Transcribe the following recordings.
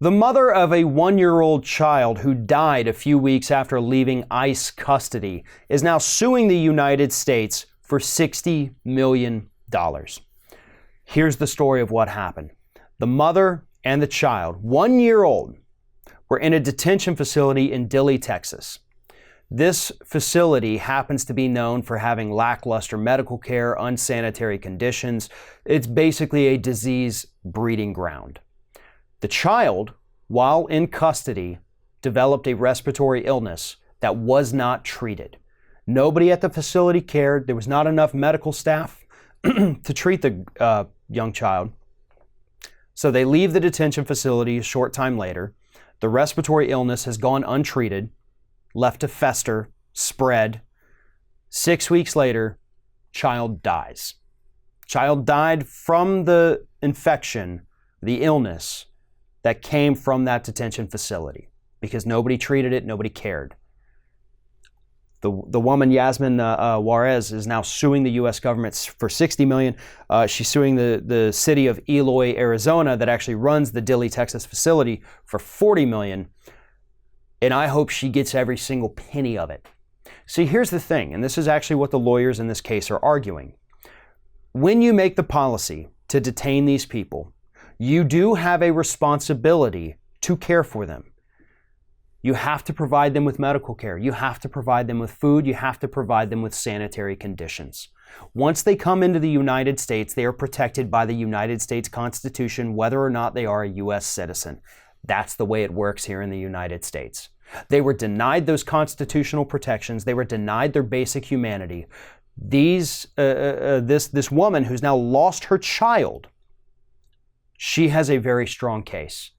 The mother of a 1-year-old child who died a few weeks after leaving ICE custody is now suing the United States for $60 million. Here's the story of what happened. The mother and the child, 1-year-old, were in a detention facility in Dilley, Texas. This facility happens to be known for having lackluster medical care, unsanitary conditions. It's basically a disease breeding ground. The child, while in custody, developed a respiratory illness that was not treated. Nobody at the facility cared. There was not enough medical staff to treat the young child. So they leave the detention facility a short time later. The respiratory illness has gone untreated, left to fester, spread. 6 weeks later, child dies. Child died from the infection, the illness that came from that detention facility because nobody treated it, nobody cared. The woman, Yasmin Juarez, is now suing the U.S. government for $60 million. She's suing the city of Eloy, Arizona, that actually runs the Dilley, Texas facility for $40 million. And I hope she gets every single penny of it. See, here's the thing, and this is actually what the lawyers in this case are arguing. When you make the policy to detain these people, you do have a responsibility to care for them. You have to provide them with medical care. You have to provide them with food. You have to provide them with sanitary conditions. Once they come into the United States, they are protected by the United States Constitution, whether or not they are a U.S. citizen. That's the way it works here in the United States. They were denied those constitutional protections. They were denied their basic humanity. This woman who's now lost her child, she has a very strong case.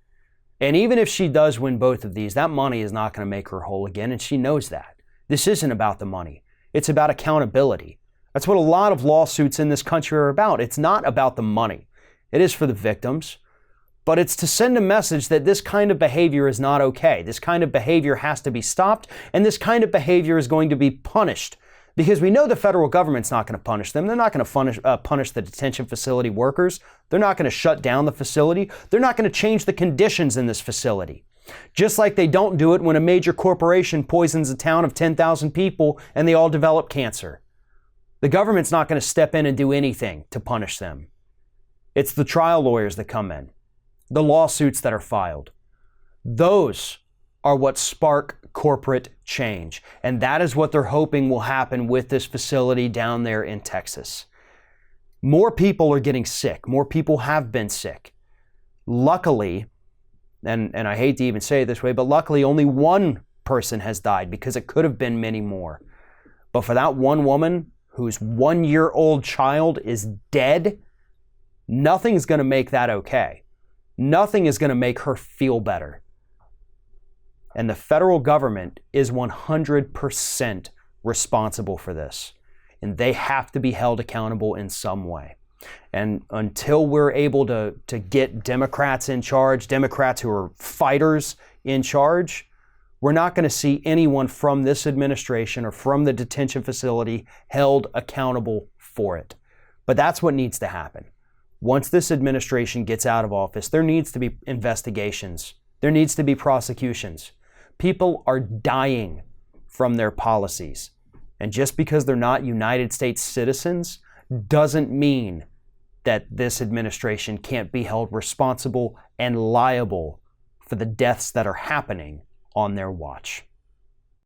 And even if she does win both of these, that money is not going to make her whole again, and she knows that. This isn't about the money. It's about accountability. That's what a lot of lawsuits in this country are about. It's not about the money. It is for the victims, but it's to send a message that this kind of behavior is not okay. This kind of behavior has to be stopped, and this kind of behavior is going to be punished. Because we know the federal government's not going to punish them. They're not going to punish the detention facility workers. They're not going to shut down the facility. They're not going to change the conditions in this facility. Just like they don't do it when a major corporation poisons a town of 10,000 people and they all develop cancer. The government's not going to step in and do anything to punish them. It's the trial lawyers that come in, the lawsuits that are filed. Those are what spark corporate change. And that is what they're hoping will happen with this facility down there in Texas. More people are getting sick. More people have been sick. Luckily, and I hate to even say it this way, but luckily only one person has died because it could have been many more. But for that one woman whose 1-year-old child is dead, nothing's going to make that okay. Nothing is going to make her feel better. And the federal government is 100% responsible for this. And they have to be held accountable in some way. And until we're able to get Democrats in charge, Democrats who are fighters in charge, we're not going to see anyone from this administration or from the detention facility held accountable for it. But that's what needs to happen. Once this administration gets out of office, there needs to be investigations. There needs to be prosecutions. People are dying from their policies. And just because they're not United States citizens doesn't mean that this administration can't be held responsible and liable for the deaths that are happening on their watch.